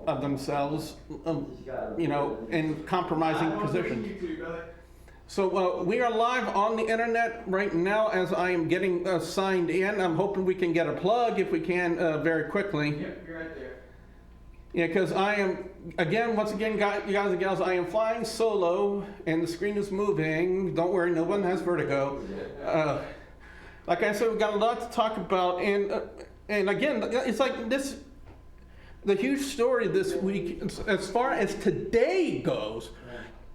of themselves, in compromising positions. So we are live on the internet right now as I am getting signed in. I'm hoping we can get a plug if we can very quickly. Yep, you're right there. Yeah, because I am, once again, guys and gals, I am flying solo and the screen is moving. Don't worry, no one has vertigo. Like I said, we've got a lot to talk about. And again, it's like this, the huge story this week, as far as today goes,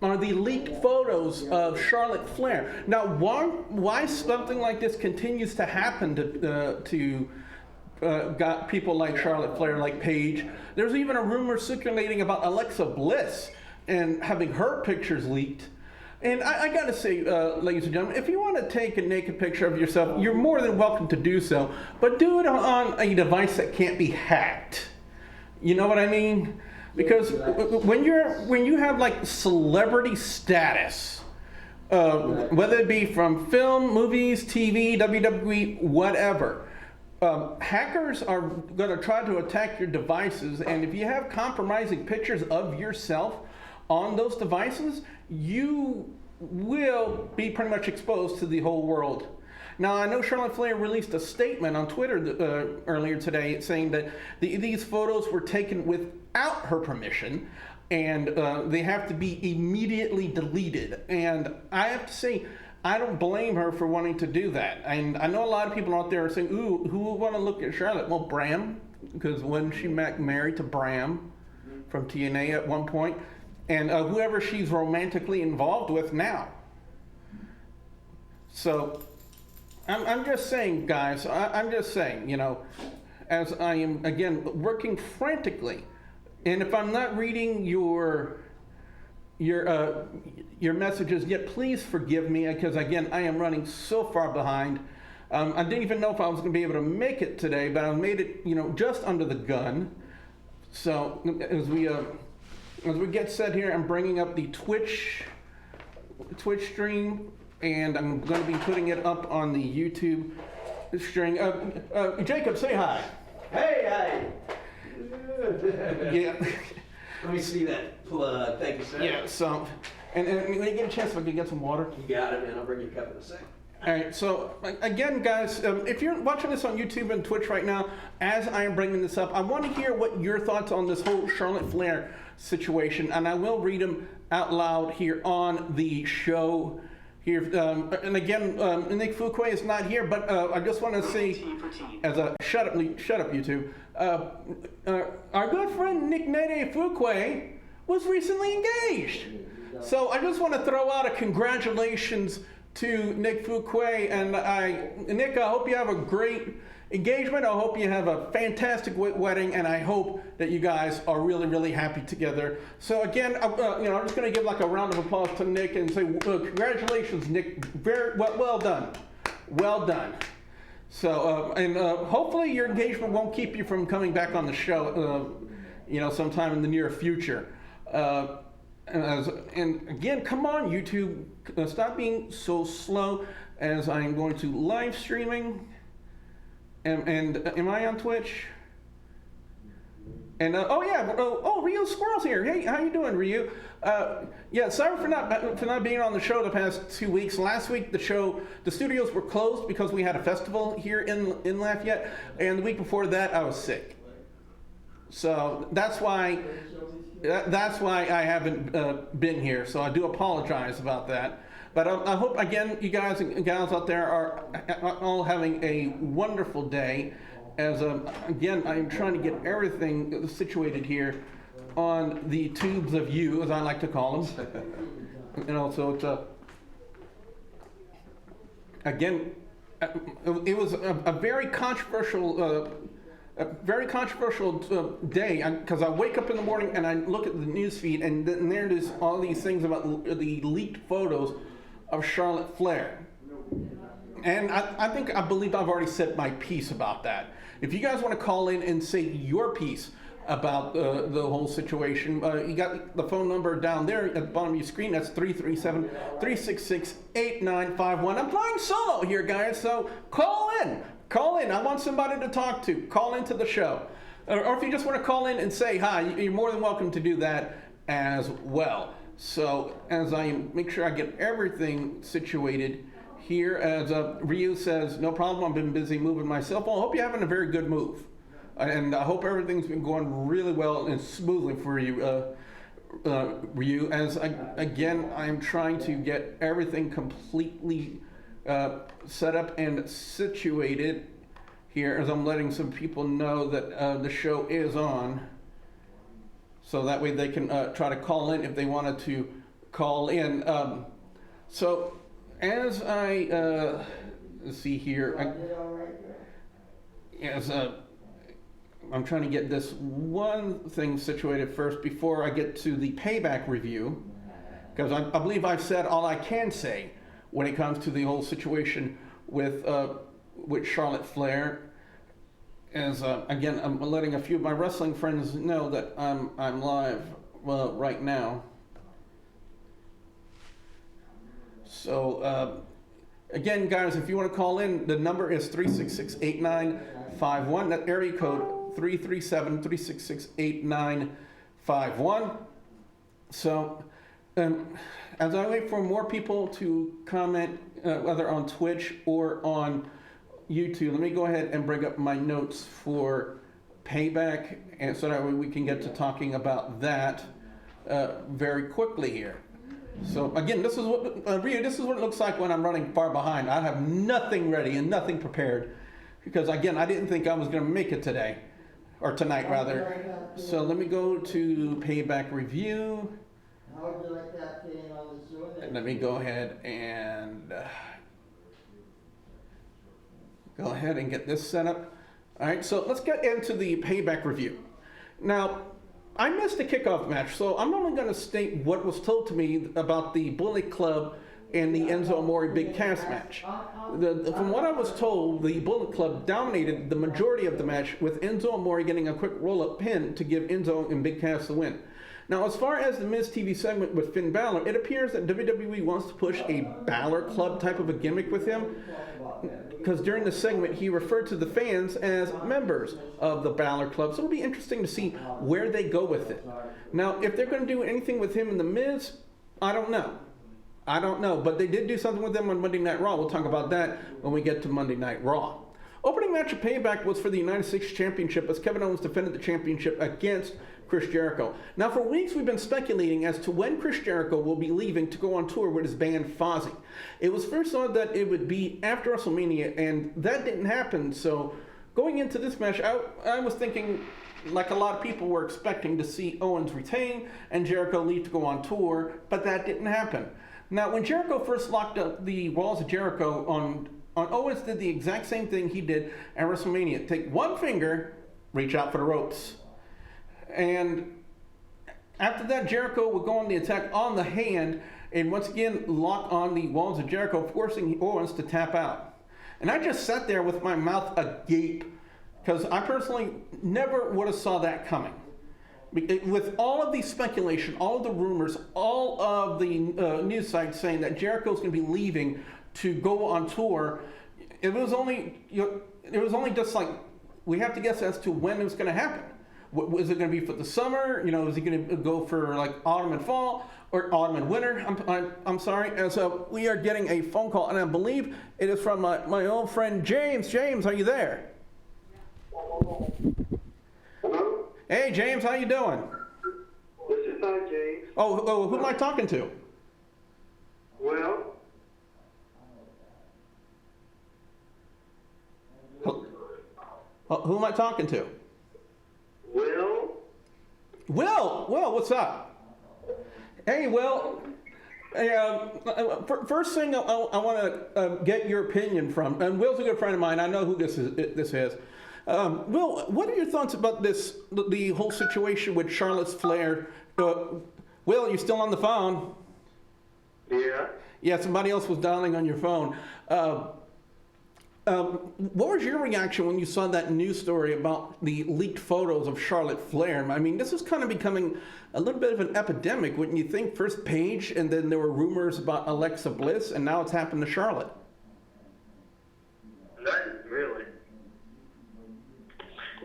are the leaked photos of Charlotte Flair. Now, why something like this continues to happen to got people like Charlotte Flair, like Paige. There's even a rumor circulating about Alexa Bliss and having her pictures leaked. And I gotta say, ladies and gentlemen, if you want to take a naked picture of yourself, you're more than welcome to do so, but do it on a device that can't be hacked. You know what I mean? Because when you have like celebrity status, whether it be from film, movies, TV, WWE, whatever, hackers are going to try to attack your devices, and if you have compromising pictures of yourself on those devices, you will be pretty much exposed to the whole world. Now, I know Charlotte Flair released a statement on Twitter earlier today saying that these photos were taken without her permission, and they have to be immediately deleted. And I have to say, I don't blame her for wanting to do that. And I know a lot of people out there are saying, ooh, who would want to look at Charlotte? Well, Bram, because when she married to Bram from TNA at one point, and whoever she's romantically involved with now. So I'm just saying, guys, I'm just saying, as I am, again, working frantically, and if I'm not reading your messages yet, please forgive me, because, again, I am running so far behind. I didn't even know if I was going to be able to make it today, but I made it, just under the gun. So as we get set here, I'm bringing up the Twitch stream, and I'm going to be putting it up on the YouTube stream. Jacob, say hi. Hey, hi. Yeah. Let me see that plug. Thank you, sir. Yeah. So, and when you get a chance, if I could get some water. You got it, man. I'll bring you a cup in a second. All right, so again, guys, if you're watching this on YouTube and Twitch right now, as I am bringing this up, I want to hear what your thoughts on this whole Charlotte Flair situation, and I will read them out loud here on the show. Here, and again, Nick Fuquay is not here, but I just want to say, as a shut up YouTube, our good friend Nick Nede Fuquay was recently engaged. So I just want to throw out a congratulations to Nick Fuquay, and Nick, I hope you have a great engagement. I hope you have a fantastic wedding, and I hope that you guys are really, really happy together. So again, I'm just going to give like a round of applause to Nick and say, congratulations, Nick. Very well done, well done. So hopefully your engagement won't keep you from coming back on the show, sometime in the near future. And again, come on, YouTube, stop being so slow as I'm going to live streaming. And am I on Twitch? And Ryu Squirrel's here. Hey, how you doing, Ryu? Sorry for not being on the show the past 2 weeks. Last week the studios were closed because we had a festival here in Lafayette, and the week before that I was sick. So that's why I haven't been here. So I do apologize about that. But I hope, again, you guys and gals out there are all having a wonderful day. As again, I am trying to get everything situated here on the tubes of you, as I like to call them. So it's again, it was a very controversial. A very controversial day, because I wake up in the morning and I look at the news feed, and then there's all these things about the leaked photos of Charlotte Flair. And I believe I've already said my piece about that. If you guys want to call in and say your piece about the whole situation, you got the phone number down there at the bottom of your screen. That's 337-366-8951. I'm flying solo here, guys, so call in. I want somebody to talk to. Call into the show. or if you just want to call in and say hi, you're more than welcome to do that as well. So as I make sure I get everything situated here, as Ryu says, no problem, I've been busy moving myself. Well, I hope you're having a very good move. And I hope everything's been going really well and smoothly for you, Ryu. As again, I'm trying to get everything completely set up and situated here, as I'm letting some people know that the show is on. So that way they can try to call in if they wanted to call in. So as I see here, I'm trying to get this one thing situated first before I get to the payback review, because I believe I've said all I can say when it comes to the whole situation with Charlotte Flair. As again, I'm letting a few of my wrestling friends know that I'm live right now. So again, guys, if you want to call in, the number is 366-8951. That area code 337-366-8951. So as I wait for more people to comment, whether on Twitch or on YouTube, let me go ahead and bring up my notes for payback, and so that way we can get to talking about that very quickly here. So again, this is what this is what it looks like when I'm running far behind. I have nothing ready and nothing prepared, because again, I didn't think I was going to make it today, or tonight rather. So let me go to payback review. How would you like that being on the Zoom? And let me go ahead and get this set up. All right, so let's get into the payback review. Now, I missed the kickoff match, so I'm only going to state what was told to me about the Bullet Club and the Enzo Amore Big Cass match. From what I was told, the Bullet Club dominated the majority of the match, with Enzo Amore getting a quick roll-up pin to give Enzo and Big Cass the win. Now, as far as the Miz TV segment with Finn Balor, it appears that WWE wants to push a Balor Club type of a gimmick with him, because during the segment he referred to the fans as members of the Balor Club. So it'll be interesting to see where they go with it. Now, if they're going to do anything with him and the Miz, I don't know. But they did do something with them on Monday Night Raw. We'll talk about that when we get to Monday Night Raw. Opening match of Payback was for the United States Championship, as Kevin Owens defended the championship against Chris Jericho. Now, for weeks we've been speculating as to when Chris Jericho will be leaving to go on tour with his band Fozzy. It was first thought that it would be after WrestleMania, and that didn't happen. So going into this match, I was thinking, like a lot of people were expecting, to see Owens retain and Jericho leave to go on tour, but that didn't happen. Now, when Jericho first locked up the walls of Jericho on Owens, did the exact same thing he did at WrestleMania. Take one finger, reach out for the ropes. And after that, Jericho would go on the attack on the hand and once again lock on the walls of Jericho, forcing Owens to tap out. And I just sat there with my mouth agape, because I personally never would have saw that coming. With all of the speculation, all of the rumors, all of the news sites saying that Jericho's going to be leaving to go on tour, it was only just like, we have to guess as to when it was going to happen. Is it going to be for the summer? Is he going to go for like autumn and fall, or autumn and winter? I'm sorry. And so we are getting a phone call, and I believe it is from my old friend James. James, are you there? Hello? Hey, James, how you doing? This is not James. Oh, who am I talking to? Well, Who am I talking to? Will, what's up? Hey, Will. First thing I want to get your opinion from, and Will's a good friend of mine. I know who this is. Will, what are your thoughts about the whole situation with Charlotte Flair? Will, you still on the phone? yeah. Yeah, somebody else was dialing on your phone. What was your reaction when you saw that news story about the leaked photos of Charlotte Flair? I mean, this is kind of becoming a little bit of an epidemic, wouldn't you think? First Paige, and then there were rumors about Alexa Bliss, and now it's happened to Charlotte. Not really.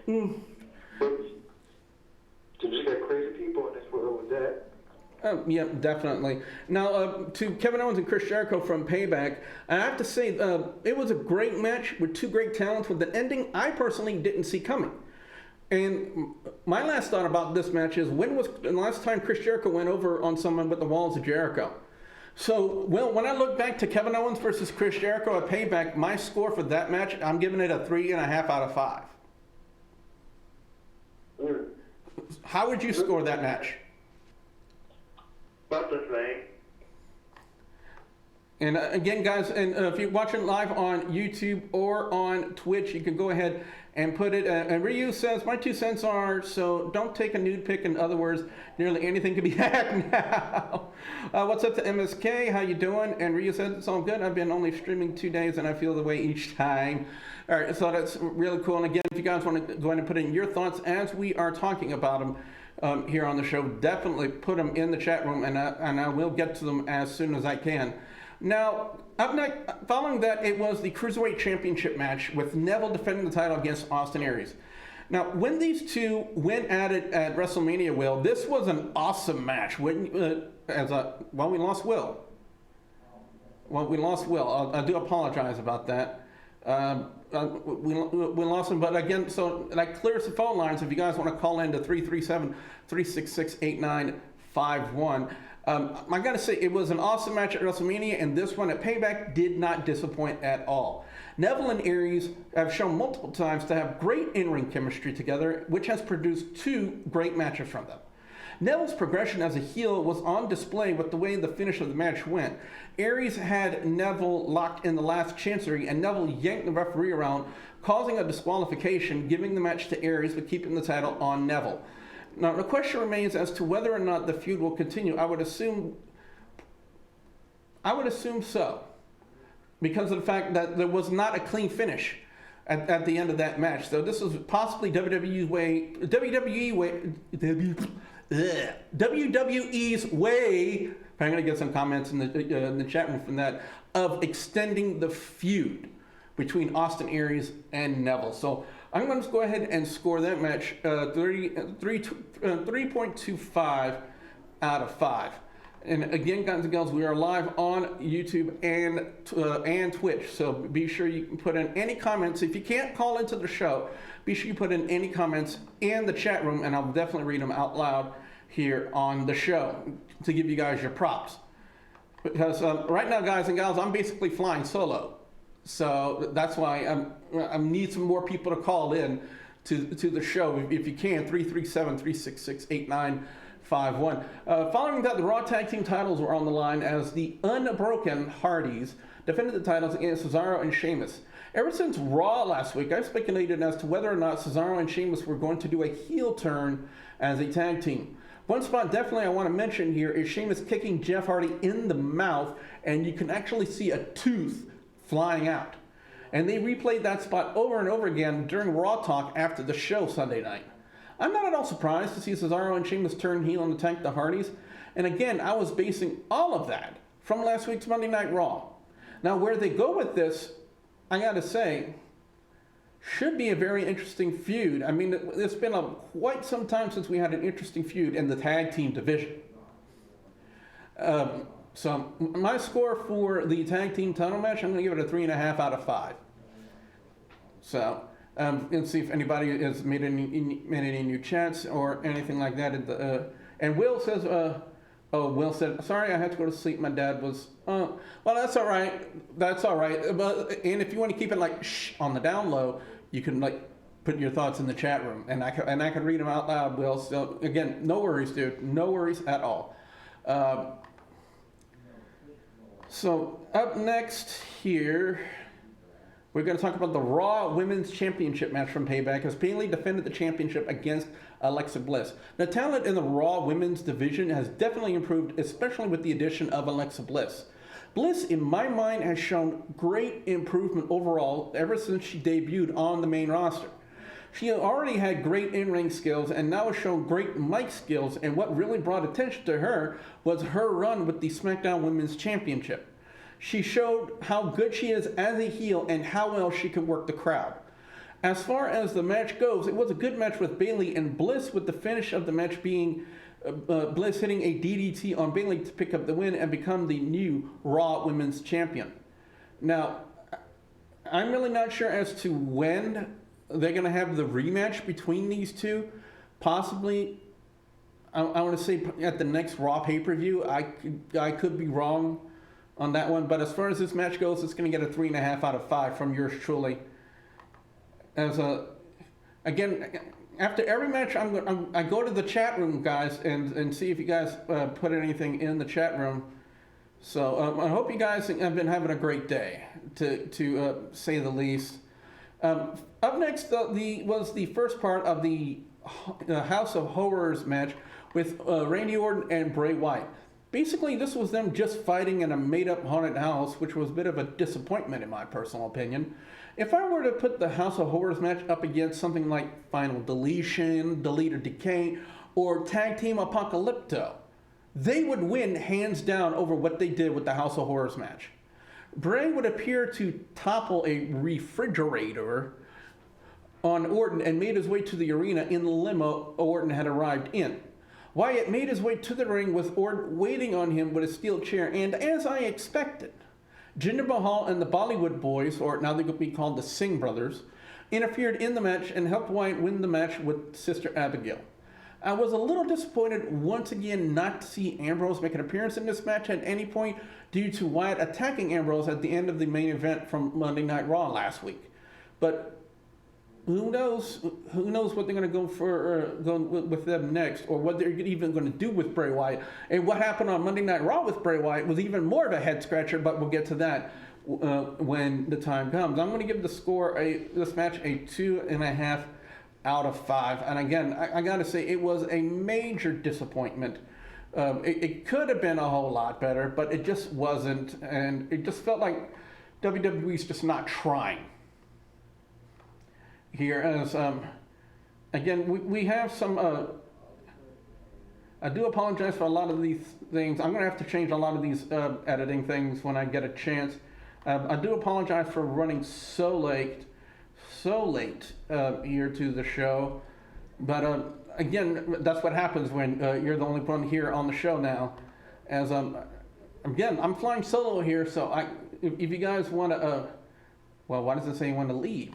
Mm. But as well with that. Yeah, definitely. Now, to Kevin Owens and Chris Jericho from Payback, I have to say, it was a great match with two great talents with an ending I personally didn't see coming. And my last thought about this match is, when was the last time Chris Jericho went over on someone with the walls of Jericho? So, well, when I look back to Kevin Owens versus Chris Jericho at Payback, my score for that match, I'm giving it a 3.5 out of 5. Mm. How would you score that match? About the same. And again, guys, and if you're watching live on YouTube or on Twitch, you can go ahead and put it. And Ryu says, my 2 cents are, so don't take a nude pic. In other words, nearly anything can be hacked now. What's up to MSK? How you doing? And Ryu says, it's all good. I've been only streaming 2 days, and I feel the way each time. All right, so that's really cool. And again, if you guys want to go ahead and put in your thoughts as we are talking about them here on the show, definitely put them in the chat room, and I will get to them as soon as I can. Now, up next, following that, it was the Cruiserweight Championship match with Neville defending the title against Austin Aries. Now, when these two went at it at WrestleMania, Will, this was an awesome match. We lost Will. Well, we lost Will. I do apologize about that. We lost him, but again, so that clears the phone lines if you guys want to call in to 337-366-8951. I gotta say, it was an awesome match at WrestleMania, and this one at Payback did not disappoint at all. Neville and Aries have shown multiple times to have great in-ring chemistry together, which has produced 2 great matches from them. Neville's progression as a heel was on display with the way the finish of the match went. Aries had Neville locked in the last chancery, and Neville yanked the referee around, causing a disqualification, giving the match to Aries but keeping the title on Neville. Now, the question remains as to whether or not the feud will continue. I would assume so, because of the fact that there was not a clean finish at the end of that match. So this was possibly WWE's way, I'm going to get some comments in the chat room from that, of extending the feud between Austin Aries and Neville. So I'm going to go ahead and score that match 3.25 out of 5. And again, guys and girls, we are live on YouTube and Twitch. So be sure you can put in any comments. If you can't call into the show, be sure you put in any comments in the chat room, and I'll definitely read them out loud here on the show to give you guys your props. Because right now, guys and gals, I'm basically flying solo. So that's why I need some more people to call in to the show. If you can, 337-366-8951. Following that, the Raw Tag Team titles were on the line as the Unbroken Hardys defended the titles against Cesaro and Sheamus. Ever since Raw last week, I've speculated as to whether or not Cesaro and Sheamus were going to do a heel turn as a tag team. One spot definitely I want to mention here is Sheamus kicking Jeff Hardy in the mouth, and you can actually see a tooth flying out. And they replayed that spot over and over again during Raw Talk after the show Sunday night. I'm not at all surprised to see Cesaro and Sheamus turn heel and attack the Hardys. And again, I was basing all of that from last week's Monday Night Raw. Now, where they go with this, I gotta say, should be a very interesting feud. I mean, it's been quite some time since we had an interesting feud in the tag team division. So my score for the tag team title match, I'm going to give it a 3.5 out of 5. So let's see if anybody has made any new chats or anything like that. And Will says, Will said, sorry, I had to go to sleep. My dad was, well, that's all right. That's all right. But, and if you want to keep it like shh on the down low, you can like put your thoughts in the chat room, and I can read them out loud, Will. So again, no worries, dude. No worries at all. So up next here, we're going to talk about the Raw Women's Championship match from Payback as Bayley defended the championship against Alexa Bliss. The talent in the Raw Women's division has definitely improved, especially with the addition of Alexa Bliss. Bliss, in my mind, has shown great improvement overall ever since she debuted on the main roster. She already had great in-ring skills and now has shown great mic skills, and what really brought attention to her was her run with the SmackDown Women's Championship. She showed how good she is as a heel and how well she can work the crowd. As far as the match goes, it was a good match with Bayley and Bliss, with the finish of the match being Bliss hitting a DDT on Bayley to pick up the win and become the new Raw Women's Champion. Now, I'm really not sure as to when they're going to have the rematch between these two. Possibly, I want to say at the next Raw pay-per-view. I could be wrong on that one, but as far as this match goes, it's going to get a 3.5 out of 5 from yours truly. Again, after every match, I go to the chat room, guys, and see if you guys put anything in the chat room. So I hope you guys have been having a great day, to say the least. Up next was the first part of the House of Horrors match with Randy Orton and Bray Wyatt. Basically, this was them just fighting in a made-up haunted house, which was a bit of a disappointment in my personal opinion. If I were to put the House of Horrors match up against something like Final Deletion, Delete or Decay, or Tag Team Apocalypto, they would win hands down over what they did with the House of Horrors match. Bray would appear to topple a refrigerator on Orton and made his way to the arena in the limo Orton had arrived in. Wyatt made his way to the ring with Orton waiting on him with a steel chair, and as I expected, Jinder Mahal and the Bollywood Boys, or now they could be called the Singh Brothers, interfered in the match and helped Wyatt win the match with Sister Abigail. I was a little disappointed once again not to see Ambrose make an appearance in this match at any point due to Wyatt attacking Ambrose at the end of the main event from Monday Night Raw last week. But who knows? Who knows what they're going to go for with them next, or what they're even going to do with Bray Wyatt. And what happened on Monday Night Raw with Bray Wyatt was even more of a head scratcher. But we'll get to that when the time comes. I'm going to give this match a 2.5 out of 5. And again, I got to say it was a major disappointment. It could have been a whole lot better, but it just wasn't, and it just felt like WWE's just not trying here. As again, we have some. I do apologize for a lot of these things. I'm going to have to change a lot of these editing things when I get a chance. I do apologize for running so late here to the show, but again, that's what happens when you're the only one here on the show now. As again, I'm flying solo here, so if you guys want to, well, why does it say you want to leave?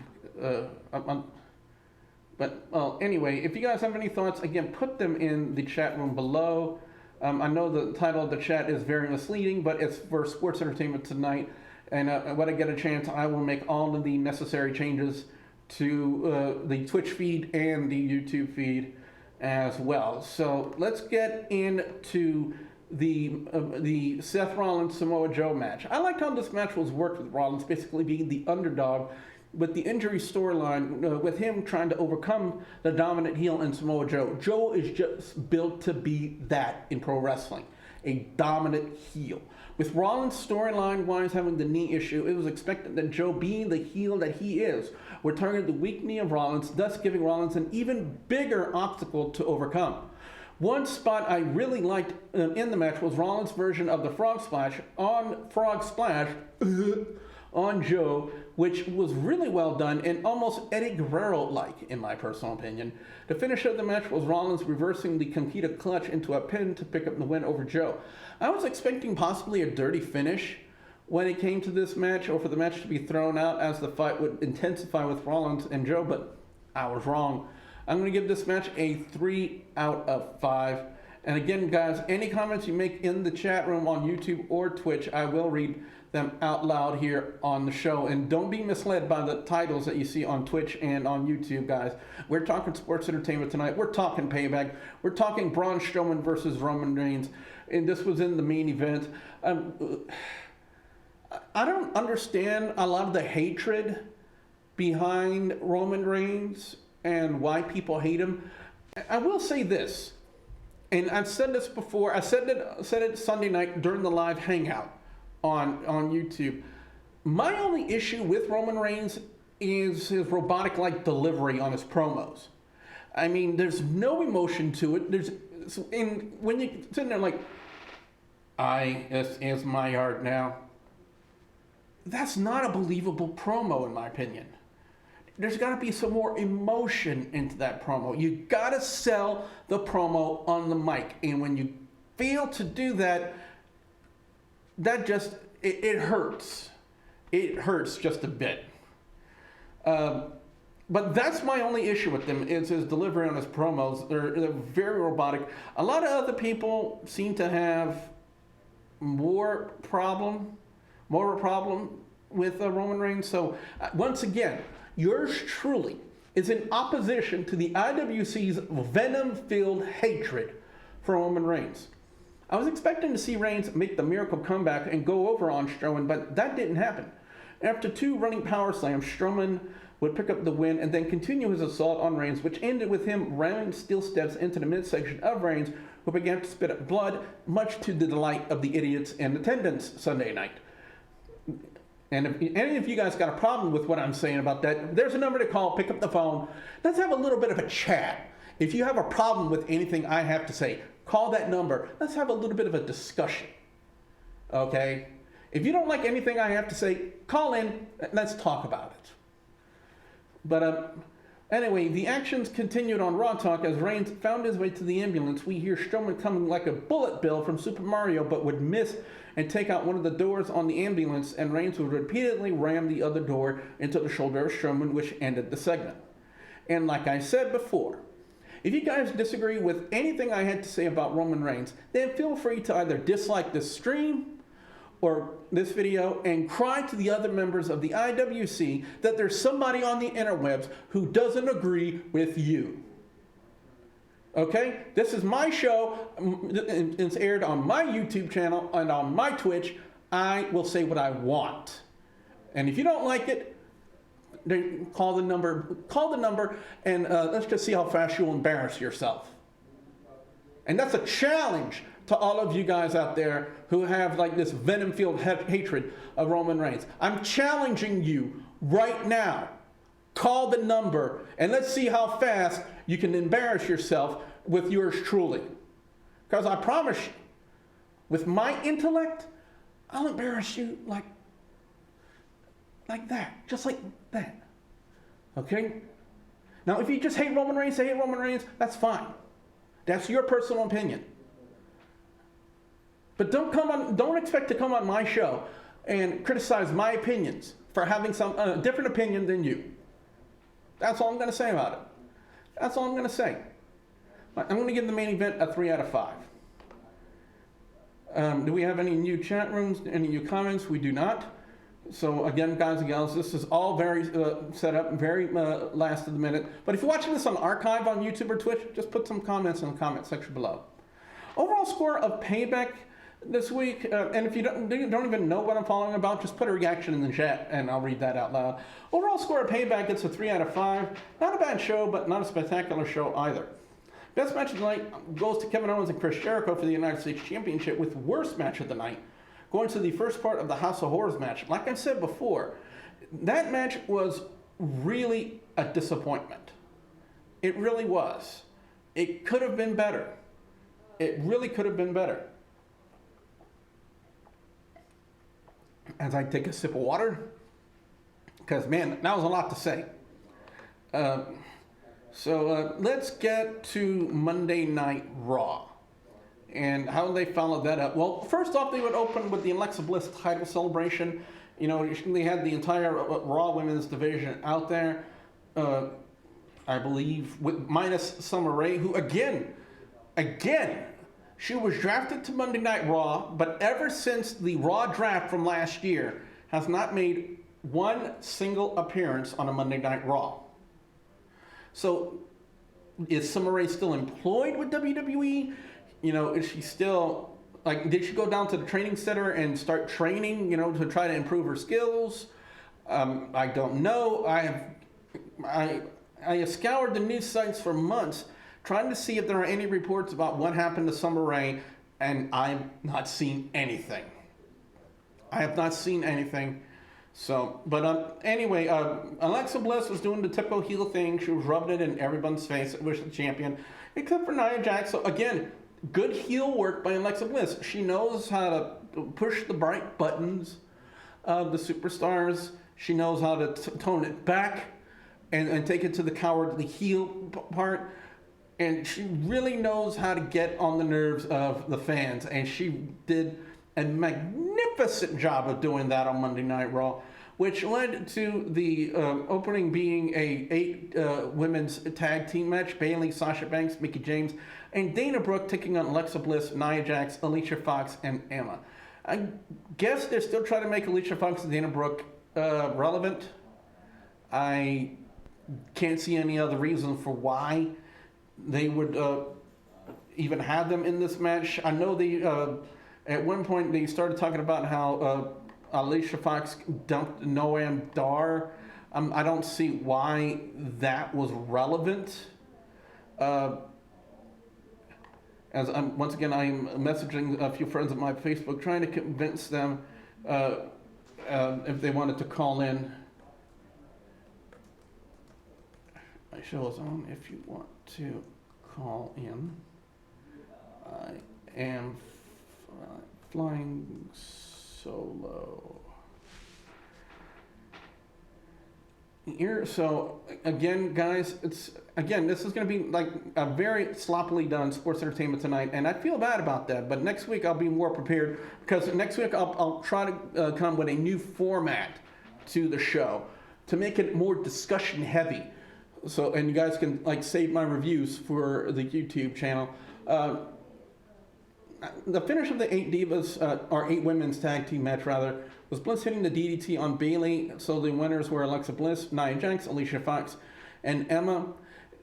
But anyway, if you guys have any thoughts, again, put them in the chat room below. I know the title of the chat is very misleading, but it's for Sports Entertainment Tonight. And when I get a chance, I will make all of the necessary changes to the Twitch feed and the YouTube feed as well. So let's get into the Seth Rollins Samoa Joe match. I liked how this match was worked with Rollins basically being the underdog with the injury storyline, with him trying to overcome the dominant heel in Samoa Joe. Joe is just built to be that in pro wrestling, a dominant heel. With Rollins storyline-wise having the knee issue, it was expected that Joe, being the heel that he is, would target the weak knee of Rollins, thus giving Rollins an even bigger obstacle to overcome. One spot I really liked in the match was Rollins' version of the Frog Splash on Joe, which was really well done and almost Eddie Guerrero-like, in my personal opinion. The finish of the match was Rollins reversing the Conquista clutch into a pin to pick up the win over Joe. I was expecting possibly a dirty finish when it came to this match, or for the match to be thrown out as the fight would intensify with Rollins and Joe, but I was wrong. I'm going to give this match a 3 out of 5. And again, guys, any comments you make in the chat room on YouTube or Twitch, I will read them out loud here on the show. And don't be misled by the titles that you see on Twitch and on YouTube, guys. We're talking sports entertainment tonight. We're talking Payback. We're talking Braun Strowman versus Roman Reigns. And this was in the main event. I don't understand a lot of the hatred behind Roman Reigns and why people hate him. I will say this, and I've said this before. I said it Sunday night during the live hangout on YouTube. My only issue with Roman Reigns is his robotic-like delivery on his promos. I mean, there's no emotion to it. When you sitting there like, this is my art now. That's not a believable promo, in my opinion. there's got to be some more emotion into that promo. You got to sell the promo on the mic. And when you fail to do that, that just, it hurts. It hurts just a bit. But that's my only issue with them, is his delivery on his promos. They're very robotic. A lot of other people seem to have more of a problem with Roman Reigns. So once again, yours truly is in opposition to the IWC's venom-filled hatred for Roman Reigns. I was expecting to see Reigns make the miracle comeback and go over on Strowman, but that didn't happen. After 2 running power slams, Strowman would pick up the win and then continue his assault on Reigns, which ended with him ramming steel steps into the midsection of Reigns, who began to spit up blood, much to the delight of the idiots in attendance Sunday night. And if any of you guys got a problem with what I'm saying about that, there's a number to call. Pick up the phone. Let's have a little bit of a chat. If you have a problem with anything I have to say, call that number. Let's have a little bit of a discussion. Okay? If you don't like anything I have to say, call in. Let's talk about it. But anyway, the actions continued on Raw Talk as Reigns found his way to the ambulance. We hear Strowman coming like a bullet bill from Super Mario, but would miss and take out one of the doors on the ambulance, and Reigns would repeatedly ram the other door into the shoulder of Strowman, which ended the segment. And like I said before, if you guys disagree with anything I had to say about Roman Reigns, then feel free to either dislike this stream or this video and cry to the other members of the IWC that there's somebody on the interwebs who doesn't agree with you. Okay? This is my show. It's aired on my YouTube channel and on my Twitch. I will say what I want. And if you don't like it, then call the number, and let's just see how fast you'll embarrass yourself. And that's a challenge to all of you guys out there who have like this venom-filled hatred of Roman Reigns. I'm challenging you right now. Call the number and let's see how fast you can embarrass yourself with yours truly. Because I promise you, with my intellect, I'll embarrass you like that, just like that. Okay? Now, if you just hate Roman Reigns, that's fine. That's your personal opinion. But don't expect to come on my show and criticize my opinions for having some different opinion than you. That's all I'm going to say about it. That's all I'm going to say. I'm going to give the main event a 3 out of 5. Do we have any new chat rooms, any new comments? We do not. So again, guys and gals, this is all very set up, very last of the minute. But if you're watching this on archive on YouTube or Twitch, just put some comments in the comment section below. Overall score of Payback this week, and if you don't even know what I'm following about, just put a reaction in the chat and I'll read that out loud. Overall score of Payback, it's a 3 out of 5. Not a bad show, but not a spectacular show either. Best match of the night goes to Kevin Owens and Chris Jericho for the United States Championship, with worst match of the night going to the first part of the House of Horrors match. Like I said before, that match was really a disappointment. It really was. It could have been better. It really could have been better. As I take a sip of water, because man, that was a lot to say. So let's get to Monday Night Raw and how they followed that up. Well, first off, they would open with the Alexa Bliss title celebration. You know, they had the entire Raw women's division out there, I believe, minus Summer Rae, who again, she was drafted to Monday Night Raw, but ever since the Raw draft from last year, has not made one single appearance on a Monday Night Raw. So, is Summer Rae still employed with WWE? You know, is she still, like, did she go down to the training center and start training, you know, to try to improve her skills? I don't know. I have scoured the news sites for months trying to see if there are any reports about what happened to Summer Rae, and I've not seen anything. I have not seen anything. So, but anyway, Alexa Bliss was doing the typical heel thing. She was rubbing it in everyone's face, wish the champion, except for Nia Jax. So again, good heel work by Alexa Bliss. She knows how to push the bright buttons of the superstars. She knows how to tone it back. and take it to the cowardly heel part. And she really knows how to get on the nerves of the fans. And she did a magnificent job of doing that on Monday Night Raw, which led to the opening being a 8 women's tag team match. Bayley, Sasha Banks, Mickie James, and Dana Brooke taking on Alexa Bliss, Nia Jax, Alicia Fox, and Emma. I guess they're still trying to make Alicia Fox and Dana Brooke relevant. I can't see any other reason for why they would even have them in this match. I know they at one point they started talking about how Alicia Fox dumped Noam Dar. I don't see why that was relevant. As once again, I'm messaging a few friends on my Facebook trying to convince them if they wanted to call in. My show is on if you want to call in. I am flying solo. Here, so again, guys, this is going to be like a very sloppily done sports entertainment tonight, and I feel bad about that. But next week I'll be more prepared, because next week I'll try to come with a new format to the show to make it more discussion heavy. So, and you guys can like save my reviews for the YouTube channel. The finish of the 8 Divas, or 8 women's tag team match rather, was Bliss hitting the DDT on Bayley. So the winners were Alexa Bliss, Nia Jax, Alicia Fox, and Emma.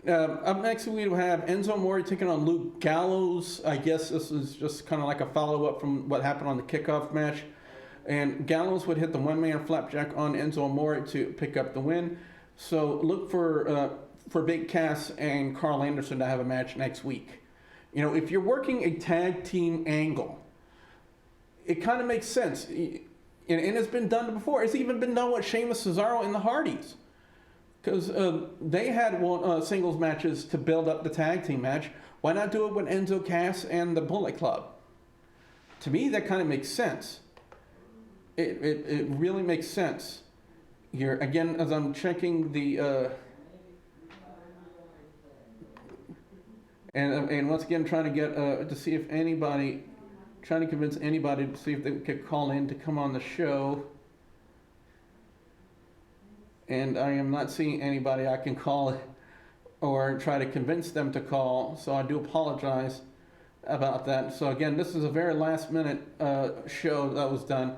Up next we will have Enzo Amore taking on Luke Gallows. I guess this is just kind of like a follow-up from what happened on the kickoff match. And Gallows would hit the one-man flapjack on Enzo Amore to pick up the win. So look for Big Cass and Carl Anderson to have a match next week. You know, if you're working a tag team angle, it kind of makes sense. And it's been done before. It's even been done with Sheamus, Cesaro, and the Hardys. Because they had singles matches to build up the tag team match. Why not do it with Enzo Cass and the Bullet Club? To me, that kind of makes sense. It really makes sense. Here, again, as I'm checking the... And once again, trying to get to see if anybody, trying to convince anybody to see if they could call in to come on the show. And I am not seeing anybody I can call or try to convince them to call. So I do apologize about that. So again, this is a very last minute show that was done.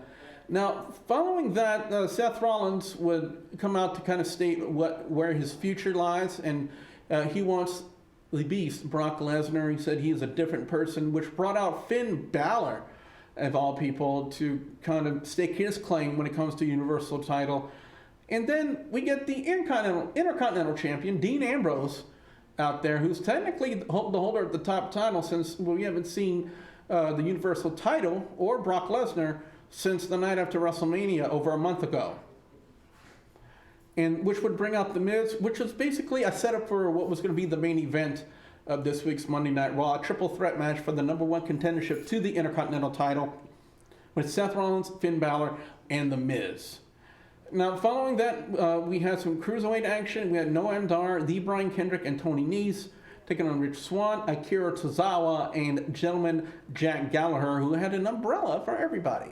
Now, following that, Seth Rollins would come out to kind of state where his future lies, and he wants the Beast, Brock Lesnar. He said he is a different person, which brought out Finn Balor, of all people, to kind of stake his claim when it comes to Universal title. And then we get the Intercontinental Champion, Dean Ambrose, out there, who's technically the holder of the top title, since we haven't seen the Universal title or Brock Lesnar since the night after WrestleMania over a month ago. And which would bring out The Miz, which was basically a setup for what was going to be the main event of this week's Monday Night Raw, a triple threat match for the #1 contendership to the Intercontinental title, with Seth Rollins, Finn Balor, and The Miz. Now, following that, we had some Cruiserweight action. We had Noam Dar, the Brian Kendrick, and Tony Nese taking on Rich Swann, Akira Tozawa, and gentleman Jack Gallagher, who had an umbrella for everybody.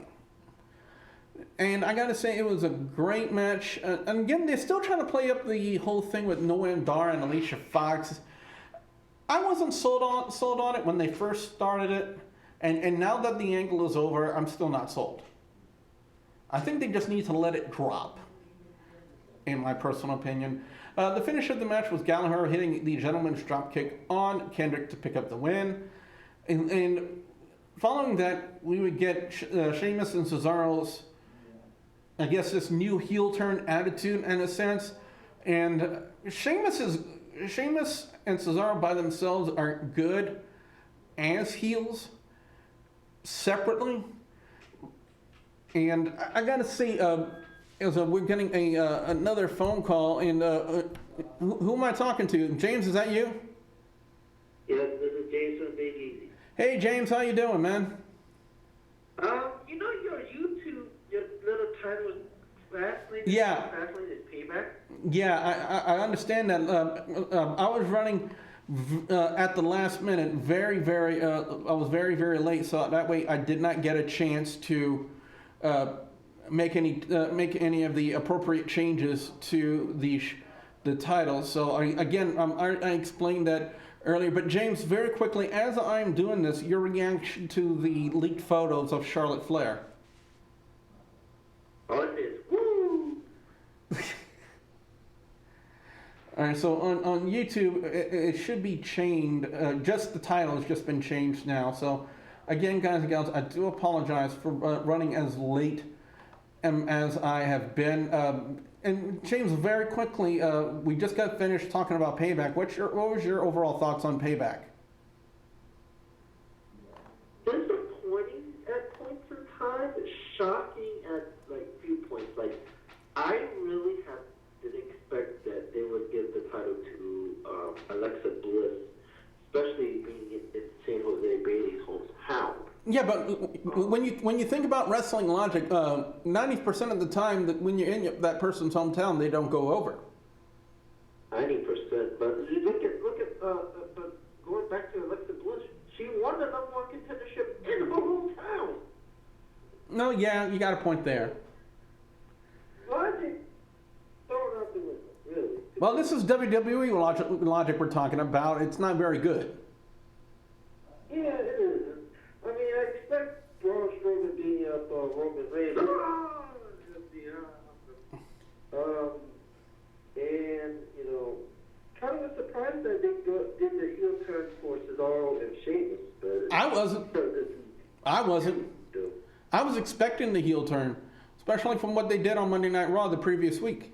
And I gotta say, it was a great match. And again, they're still trying to play up the whole thing with Noam Dar and Alicia Fox. I wasn't sold on it when they first started it. And now that the angle is over, I'm still not sold. I think they just need to let it drop, in my personal opinion. The finish of the match was Gallagher hitting the gentleman's dropkick on Kendrick to pick up the win. And following that, we would get Sheamus and Cesaro's, I guess, this new heel turn attitude in a sense. And Sheamus and Cesaro by themselves are good as heels separately. And I gotta say, we're getting another phone call, and who am I talking to? James, is that you? Yes, this is James from Big Easy. Hey, James, how you doing, man? You know your YouTube, your little title was Fastlane? Yeah. Fastlane is Payback? Yeah, I understand that. I was running at the last minute, I was very, very late, so that way I did not get a chance to make any of the appropriate changes to the title. So I explained that earlier. But James, very quickly, as I'm doing this, your reaction to the leaked photos of Charlotte Flair? All it is, woo! All right, so on YouTube, it should be changed. Just the title has just been changed now. So, again, guys and gals, I do apologize for running as late as I have been. And James, very quickly, we just got finished talking about Payback. What was your overall thoughts on Payback? Disappointing at points in time, shocking at viewpoints. I really didn't expect that they would give the title to Alexa Bliss, especially being in San Jose Bailey's hometown. Yeah, but when you think about wrestling logic, 90% of the time that when you're in that person's hometown, they don't go over. 90%, but look at but going back to Alexa Bliss, she won the #1 contendership in her hometown. No, yeah, you got a point there. Why are they throwing out the window, really? Well, this is WWE logic we're talking about. It's not very good. Yeah, it is. I mean, I expect Braun Strowman beating up Roman Reigns. And, kind of a surprise that they did the heel turn for Cesaro and Sheamus. But I wasn't. I was expecting the heel turn, especially from what they did on Monday Night Raw the previous week.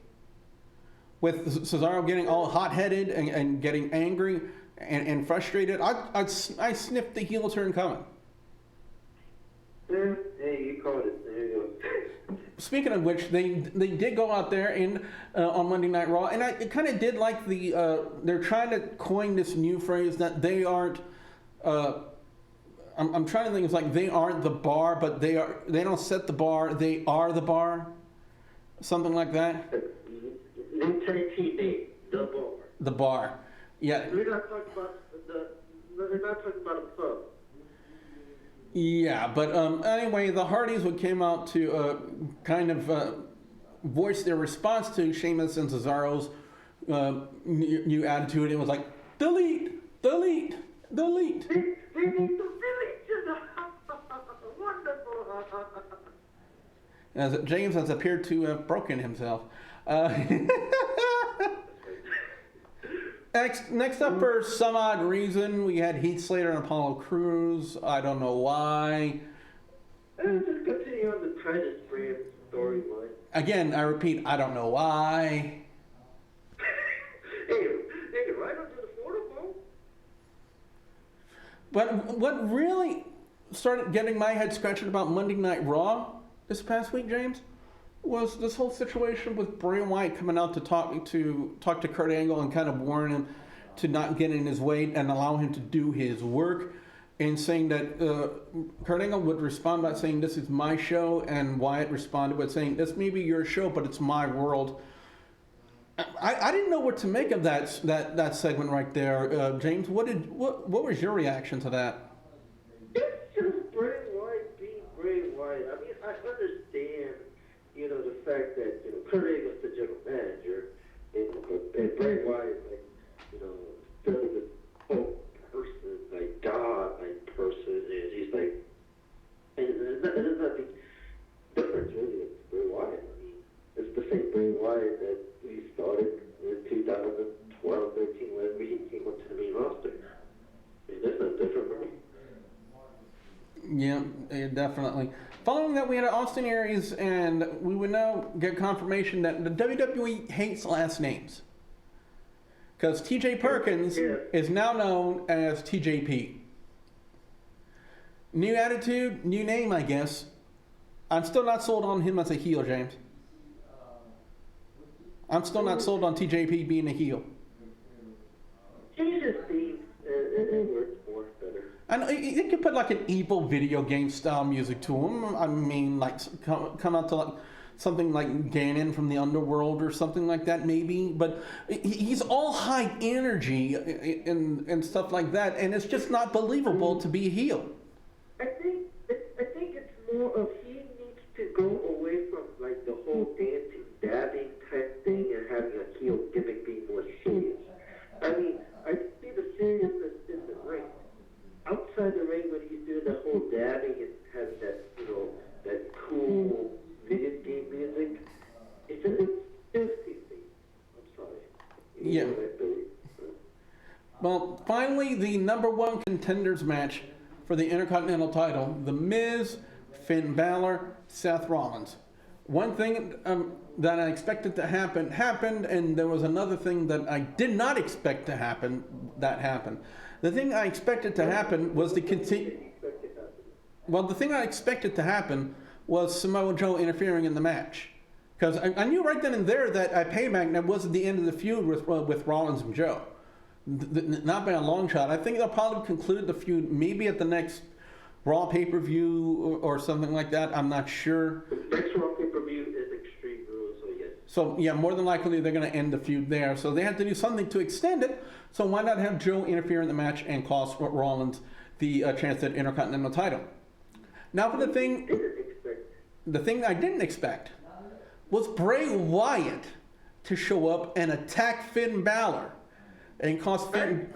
With Cesaro getting all hot-headed and getting angry and frustrated, I sniffed the heel turn coming. Hey, you called it. There you go. Speaking of which, they did go out there on Monday Night Raw, and I kind of did like they're trying to coin this new phrase that they aren't. I'm trying to think. It's like they aren't the bar, but they don't set the bar. They are the bar, something like that. New tag team name, the bar. The bar, yeah. We're not talking about a pub. Yeah, but anyway, the Hardys came out to kind of voice their response to Sheamus and Cesaro's new attitude. It was like, delete, delete, delete. They need to delete you. Wonderful. As James has appeared to have broken himself. Next up, for some odd reason, we had Heath Slater and Apollo Crews. I don't know why. Just continue on the Titus brand storyline. Again, I repeat, I don't know why. Hey, right under the photo. But what really started getting my head scratching about Monday Night Raw this past week, James, was this whole situation with Bray Wyatt coming out to talk to Kurt Angle and kind of warn him to not get in his way and allow him to do his work, and saying that Kurt Angle would respond by saying, "This is my show," and Wyatt responded by saying, "This may be your show, but it's my world." I didn't know what to make of that segment right there, James. What was your reaction to that? It's just Bray Wyatt being Bray Wyatt. I mean, I understand, the fact that, Kurt Angle's the general manager, and Bray Wyatt, fairly good person, God-like person, and he's and there's nothing different, really. It's Bray Wyatt. I mean, it's the same Bray Wyatt that we started in 2012-13 when he came up to the main roster. I mean, that's not different, right? Yeah, definitely. Following that, we had Austin Aries, and we would now get confirmation that the WWE hates last names. Because TJ Perkins is now known as TJP. New attitude, new name, I guess. I'm still not sold on him as a heel, James. I'm still not sold on TJP being a heel. He just seems it works more better. And you could put like an evil video game style music to him. I mean, like come out to like something like Ganon from the underworld or something like that, maybe. But he's all high energy and stuff like that, and it's just not believable to be a heel. I think it's more of he needs to go away from like the whole dancing, dabbing type thing and having a heel gimmick being more serious. I mean, I see the seriousness in the ring. Outside the ring, when he's doing the whole dabbing and having that, that cool video game music, it's still stupid. I'm sorry. Yeah. Well, finally, the #1 contenders match for the Intercontinental title: The Miz, Finn Balor, Seth Rollins. One thing that I expected to happen happened, and there was another thing that I did not expect to happen that happened. The thing I expected to happen was the thing I expected to happen was Samoa Joe interfering in the match, because I knew right then and there that at Payback that wasn't the end of the feud with Rollins and Joe. Not by a long shot. I think they'll probably conclude the feud maybe at the next Raw pay-per-view or something like that. I'm not sure. The next Raw pay-per-view is Extreme Rules, so yes. So yeah, more than likely they're going to end the feud there. So they have to do something to extend it. So why not have Joe interfere in the match and cost Rollins the chance at Intercontinental title? Now for the thing I didn't expect was Bray Wyatt to show up and attack Finn Balor and cost Finn.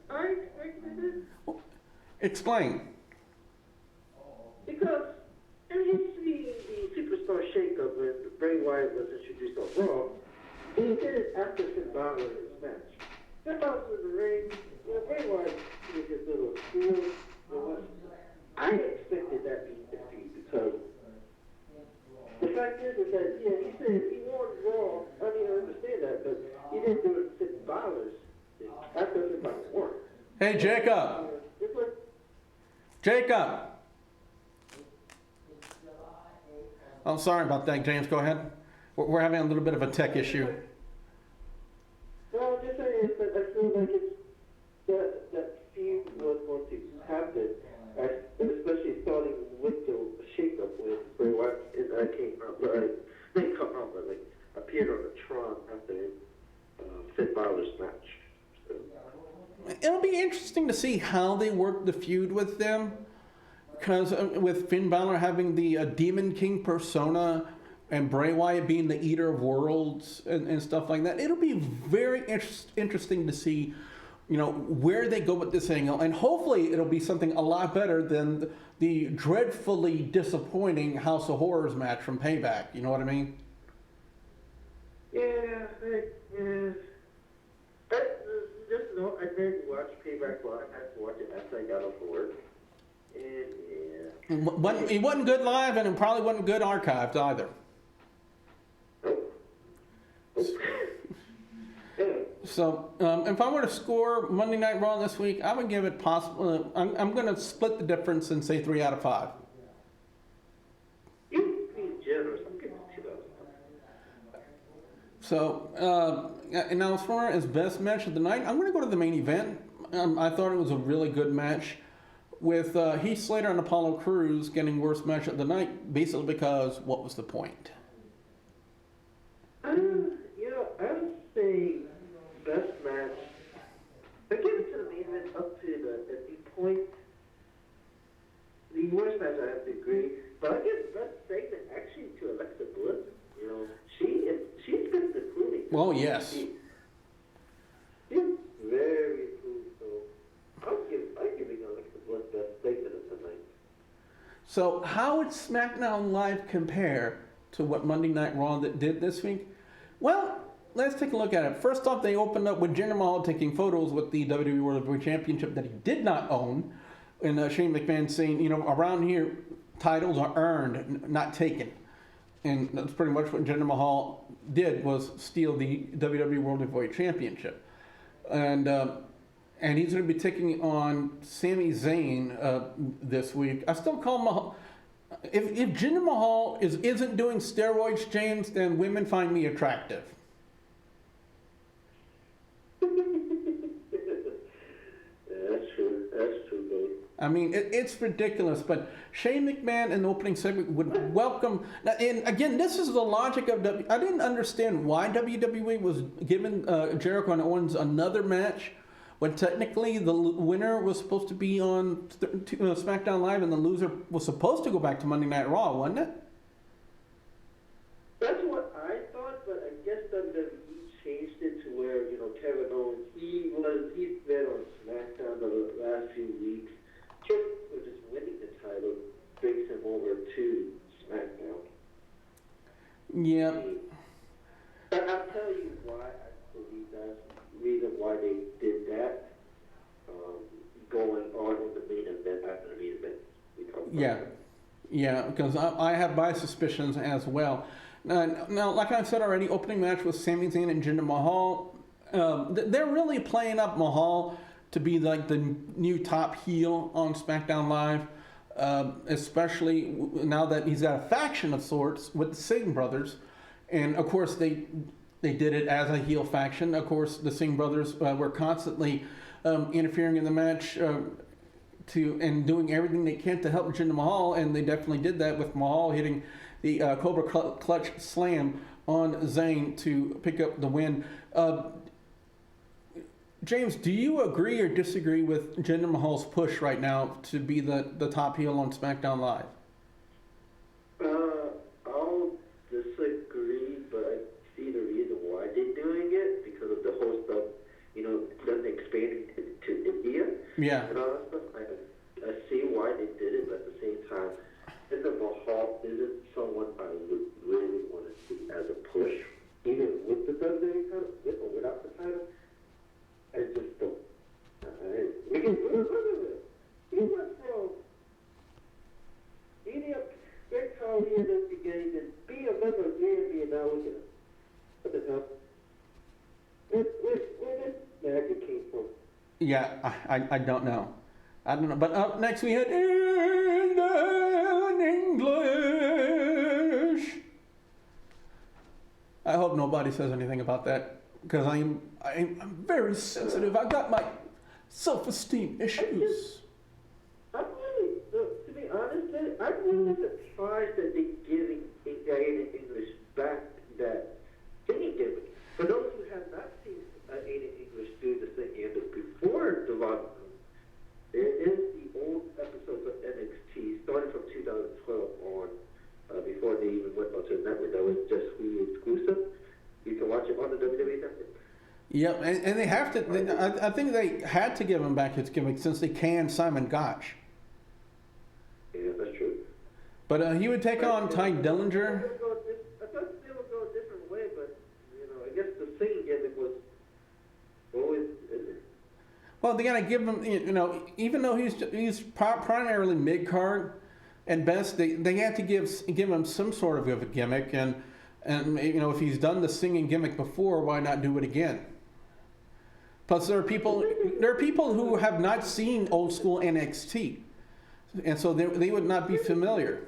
I expected it. Explain. Because, you see the Superstar shakeup when Bray Wyatt was introduced on Raw, and he did it after Finn Balor's match. Finn Balor was in the ring, Bray Wyatt did his little spiel. I expected that being defeat because the fact is that, yeah, he said he won Raw. I mean, I understand that, but he didn't do it Finn Balor's thing after Finn Balor won. Hey, Jacob. Jacob. I'm sorry about that, James. Go ahead. We're having a little bit of a tech issue. No, I'm just saying that I feel like that feud was going to happen, especially starting with the shakeup when Bray Wyatt came out, didn't come out, but like appeared on the Tron after Finn Balor's match. So. It'll be interesting to see how they work the feud with them. Because with Finn Balor having the Demon King persona and Bray Wyatt being the Eater of Worlds and stuff like that, it'll be very interesting to see, where they go with this angle. And hopefully it'll be something a lot better than the dreadfully disappointing House of Horrors match from Payback. You know what I mean? Yeah. Just know I didn't watch Payback Live. I had to watch it after I got off of work. It wasn't good live, and it probably wasn't good archived either. So, if I were to score Monday Night Raw this week, I would give it possible. I'm going to split the difference and say 3 out of 5. You're being generous. I'm giving it 2 out of 5. So, and now as far as best match of the night, I'm going to go to the main event. I thought it was a really good match, with Heath Slater and Apollo Crews getting worst match of the night, basically because what was the point? I would say best match. I give it to the main event up to the point. The worst match, I have to agree, but I give best segment actually to Alexa Bliss. She's been improving. Well, yes. She's very improved, so I'm giving Alexa Bliss best segment of the night. So how would SmackDown Live compare to what Monday Night Raw did this week? Well, let's take a look at it. First off, they opened up with Jinder Mahal taking photos with the WWE World Heavyweight Championship that he did not own. And Shane McMahon saying, around here, titles are earned, not taken. And that's pretty much what Jinder Mahal did, was steal the WWE World Heavyweight Championship. And he's going to be taking on Sami Zayn this week. I still call Mahal. If Jinder Mahal isn't doing steroids, James, then women find me attractive. That's true, babe. I mean, it's ridiculous, but Shane McMahon in the opening segment would welcome, and again, this is the logic of I didn't understand why WWE was giving Jericho and Owens another match when technically the winner was supposed to be on SmackDown Live and the loser was supposed to go back to Monday Night Raw, wasn't it? That's what I thought, but I guess WWE changed it to where, Kevin Owens, he's been on SmackDown the last few weeks. Just winning the title brings him over to SmackDown. Yeah. But I'll tell you why I believe that's the reason why they did that. Going on in the main event after the main event. Yeah, because I have my suspicions as well. Now, like I said already, opening match was Sami Zayn and Jinder Mahal. They're really playing up Mahal to be like the new top heel on SmackDown Live, especially now that he's got a faction of sorts with the Singh brothers. And of course, they did it as a heel faction. Of course, the Singh brothers were constantly interfering in the match and doing everything they can to help Jinder Mahal, and they definitely did that with Mahal hitting the Cobra Clutch Slam on Zayn to pick up the win. James, do you agree or disagree with Jinder Mahal's push right now to be the top heel on SmackDown Live? I'll disagree, but I see the reason why they're doing it because of the whole stuff, them expanding to India. Yeah. And all that stuff. I see why they did it, but at the same time, Jinder Mahal isn't someone I would really want to see as a push, even with the WWE title, with or without the title. I just don't. Because he went from beating up Greg Khali in the beginning, then being a member of AMB, and now look at him. What the hell? Where did magic came from? Yeah, I don't know. I don't know. But up next we had English. I hope nobody says anything about that because I'm very sensitive. I've got my self-esteem issues. I'm really, to be honest, I'm really surprised that they're giving Aiden English back that singing gimmick. For those who have not seen Aiden English do the singing before the locker room, there is the old episodes of NXT starting from 2012 on, before they even went onto the network. That was just Hulu exclusive. You can watch it on the WWE network. Yep, and they have to. I think they had to give him back his gimmick since they canned Simon Gotch. Yeah, that's true. But he would take on Ty Dillinger. I thought they would go a different way, but I guess the singing gimmick was always. Well, they gotta give him. Even though he's primarily mid card, at best, they had to give him some sort of a gimmick, and if he's done the singing gimmick before, why not do it again? Plus, there are people who have not seen old school NXT, and so they would not be familiar.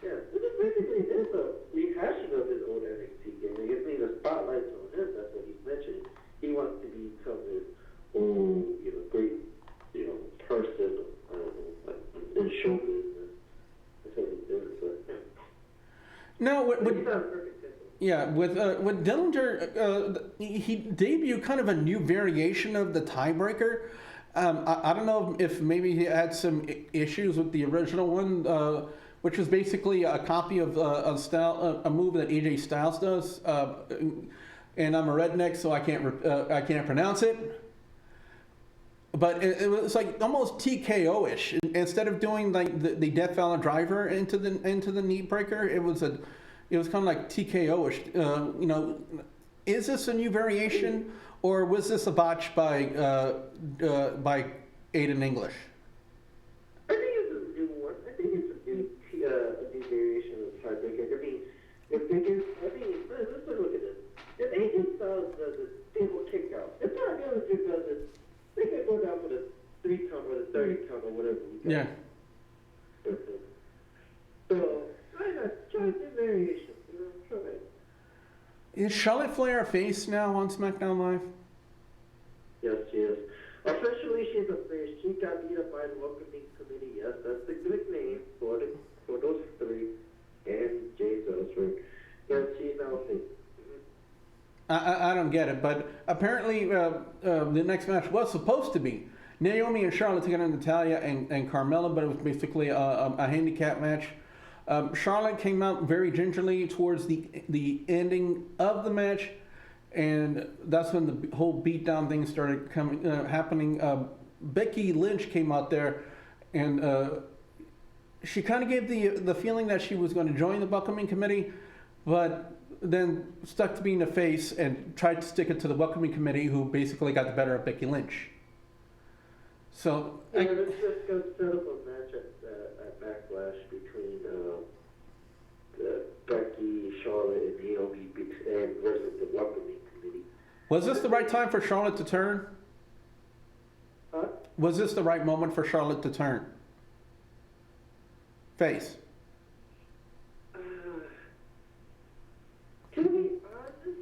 Yeah, basically it's a rehashing of his old NXT gimmick. It's mean the spotlight's on him. That's what he's mentioning. He wants to become this old, great, person, in show business. That's what he's doing. So, yeah. Now, with Dillinger, he debuted kind of a new variation of the tiebreaker. I don't know if maybe he had some issues with the original one, which was basically a copy of a move that AJ Styles does. And I'm a redneck, so I can't pronounce it. But it was like almost TKO-ish. Instead of doing like the Death Valley Driver into the knee breaker, it was kind of like TKO-ish. Is this a new variation, or was this a botch by Aiden English? I think it's a new one. I think it's a new variation of the tiebreaker. I mean, let's look at this. If AJ Styles does a table kick out, if Ty Dillinger does it, they can go down for the 3 count or the 30 count or whatever. Yeah. So, try a new variation. Try it. Is Charlotte Flair a face now on SmackDown Live? Yes, she is. Officially, she's a face. She got beat up by the welcoming committee. Yes, that's the nickname for those three. And Jay Ellsworth. Yes, she's now a face. I don't get it, but apparently the next match was supposed to be Naomi and Charlotte taking on Natalia and Carmella, but it was basically a handicap match. Charlotte came out very gingerly towards the ending of the match, and that's when the whole beatdown thing started happening. Becky Lynch came out there, and she kind of gave the feeling that she was going to join the welcoming committee, but then stuck to being a face and tried to stick it to the welcoming committee, who basically got the better of Becky Lynch. So let's just go set up a match at Backlash between Becky, Charlotte, and Naomi and versus the welcoming committee. was this the right time for Charlotte to turn? Huh? Was this the right moment for Charlotte to turn face? To be honest,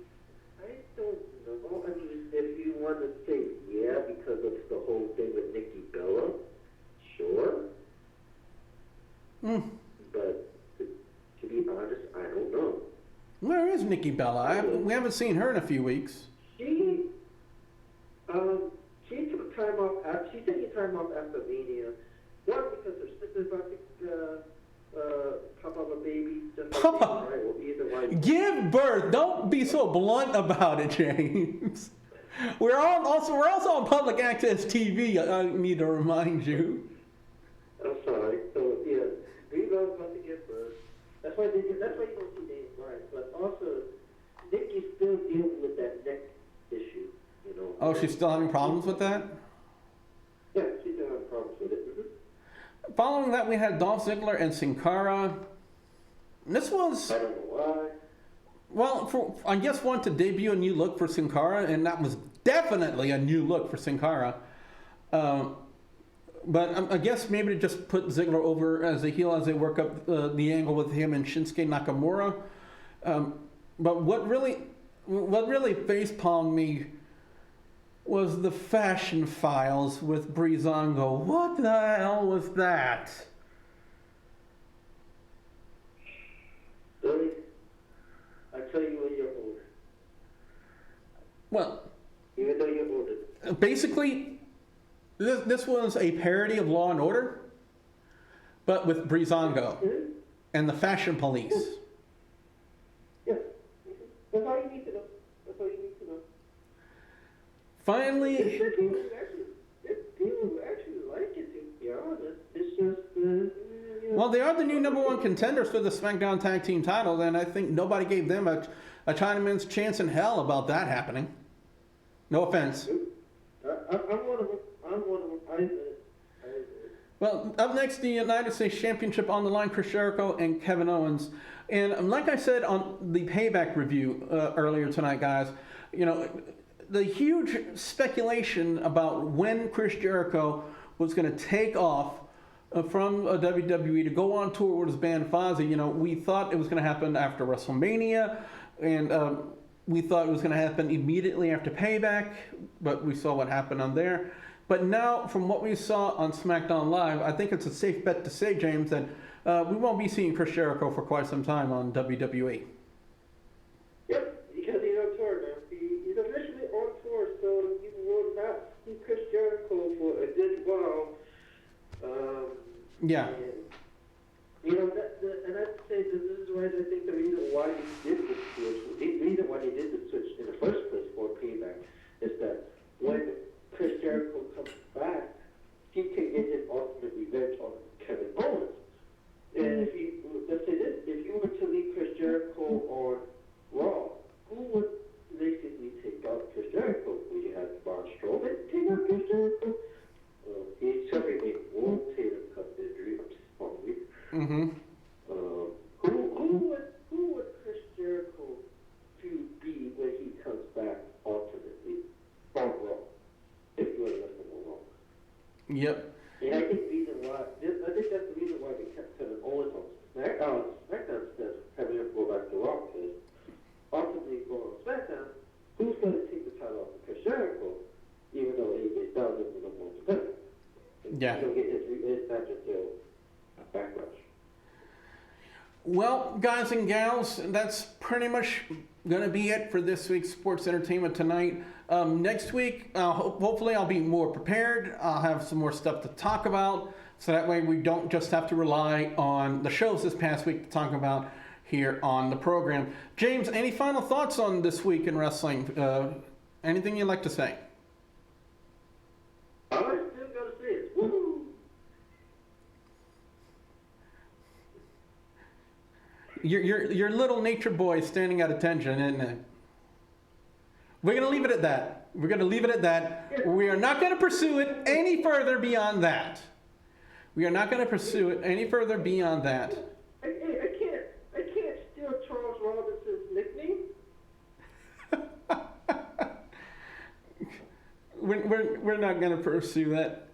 I don't know. I mean, if you want to say yeah, because of the whole thing with Nikki Bella, sure. But to be honest, I don't know. Where is Nikki Bella? We haven't seen her in a few weeks. She took time off. She's taking time off after Mania. One, because her sister's about to pop up a baby. Just like right? Or either way. Give birth. Don't be so blunt about it, James. We're also on public access TV. I need to remind you. I'm sorry. So yeah, Reva's about to give birth. That's why you don't see Dave Bryan. But also, Nikki's still dealing with that neck issue. You know. Oh, she's still having problems with that? Yeah, she's still having problems with it. Following that, we had Dolph Ziggler and Sin Cara. This was, I don't know why. well, I guess one to debut a new look for Sin Cara, and that was definitely a new look for Sin Cara. But I guess maybe to just put Ziggler over as a heel as they work up the angle with him and Shinsuke Nakamura. But what really facepalmed me was the Fashion Files with Breezango. What the hell was that? Really? I tell you when you're older. Well, Even though you're older. basically, this was a parody of Law and Order, but with Breezango and the Fashion Police. Yeah. That's all you need to know. That's all you need to know. Finally, People actually like it, to be honest. It's just, well, they are the new #1 contenders for the SmackDown Tag Team title, and I think nobody gave them a Chinaman's chance in hell about that happening. No offense. I'm one of them. I admit it. Well, up next, the United States Championship on the line, Chris Jericho and Kevin Owens. And like I said on the Payback review earlier tonight, guys, you know, the huge speculation about when Chris Jericho was going to take off from WWE to go on tour with his band Fozzy, you know, we thought it was going to happen after WrestleMania, and we thought it was going to happen immediately after Payback, but we saw what happened on there. But now, from what we saw on SmackDown Live, I think it's a safe bet to say, James, that we won't be seeing Chris Jericho for quite some time on WWE. Yep, because he's on tour now. He's officially on tour, so you will not see Chris Jericho for a good while. Yeah. And, you know, and I'd say that this is why I think the reason why he did the switch, the reason why he did the switch in the first place for Payback is that when Chris Jericho comes back, he can get his ultimate revenge on Kevin Owens. And if you, let's say this, if you were to leave Chris Jericho on Raw, who would basically take out Chris Jericho? Would you have Braun Strowman take out Chris Jericho? He certainly won't take a cut injury. I'm just following. Mm-hmm. Who would Chris Jericho to be when he comes back ultimately from Raw? If you were to let him go wrong. Yep. And I think that's the reason why they kept Kevin Owens on SmackDown instead of having him go back to Raw, because ultimately going on SmackDown, who's going to take the title off of Chris Jericho, even though AJ Styles isn't match until Backlash. Well, guys and gals, that's pretty much going to be it for this week's Sports Entertainment Tonight. Next week, hopefully I'll be more prepared. I'll have some more stuff to talk about, so that way we don't just have to rely on the shows this past week to talk about here on the program. James, any final thoughts on this week in wrestling? Anything you'd like to say? I still gotta say it. Woo! Your little nature boy standing at attention, isn't it? We're going to leave it at that. We're going to leave it at that. We are not going to pursue it any further beyond that. We are not going to pursue it any further beyond that. I can't steal Charles Robinson's nickname. We're not going to pursue that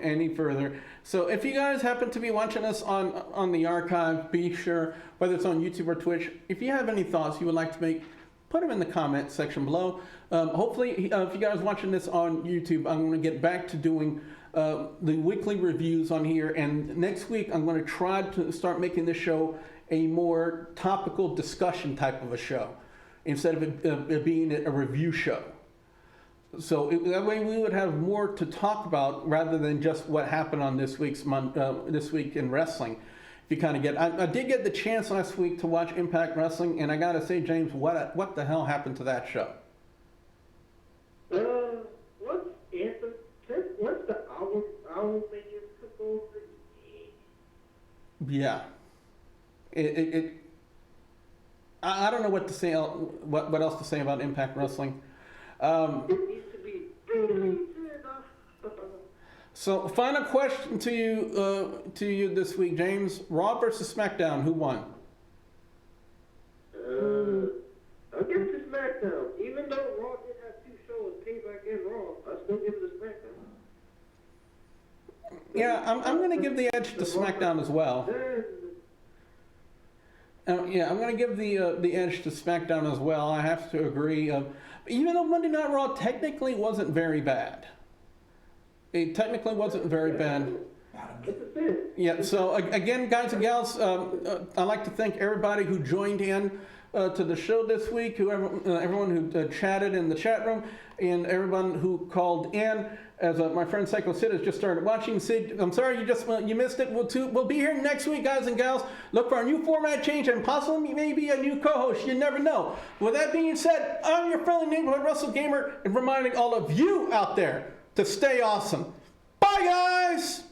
any further. So if you guys happen to be watching us on the archive, be sure, whether it's on YouTube or Twitch, if you have any thoughts you would like to make, put them in the comment section below. Hopefully, if you guys are watching this on YouTube, I'm going to get back to doing the weekly reviews on here. And next week, I'm going to try to start making this show a more topical discussion type of a show, instead of it being a review show. So that way we would have more to talk about rather than just what happened on this week in wrestling. If you kind of get, I did get the chance last week to watch Impact Wrestling, and I gotta say, James, what the hell happened to that show? What's Anthem? What's the album menu took over? Yeah, I don't know what to say. What else to say about Impact Wrestling? It needs to be brutally turned off. So, final question to you this week, James. Raw versus SmackDown, who won? I'll give it to SmackDown. Even though Raw did have two shows, Payback and Raw, I still give it to SmackDown. Yeah, I'm going to give the edge to SmackDown as well. Yeah, I'm going to give the edge to SmackDown as well. I have to agree. Even though Monday Night Raw technically wasn't very bad. It technically wasn't very bad. Yeah, so again, guys and gals, I'd like to thank everybody who joined in to the show this week, everyone who chatted in the chat room, and everyone who called in. As my friend Psycho Sid has just started watching. Sid, I'm sorry you missed it. We'll be here next week, guys and gals. Look for a new format change and possibly maybe a new co-host. You never know. With that being said, I'm your friendly neighborhood Wrestle Gamer, and reminding all of you out there to stay awesome. Bye, guys!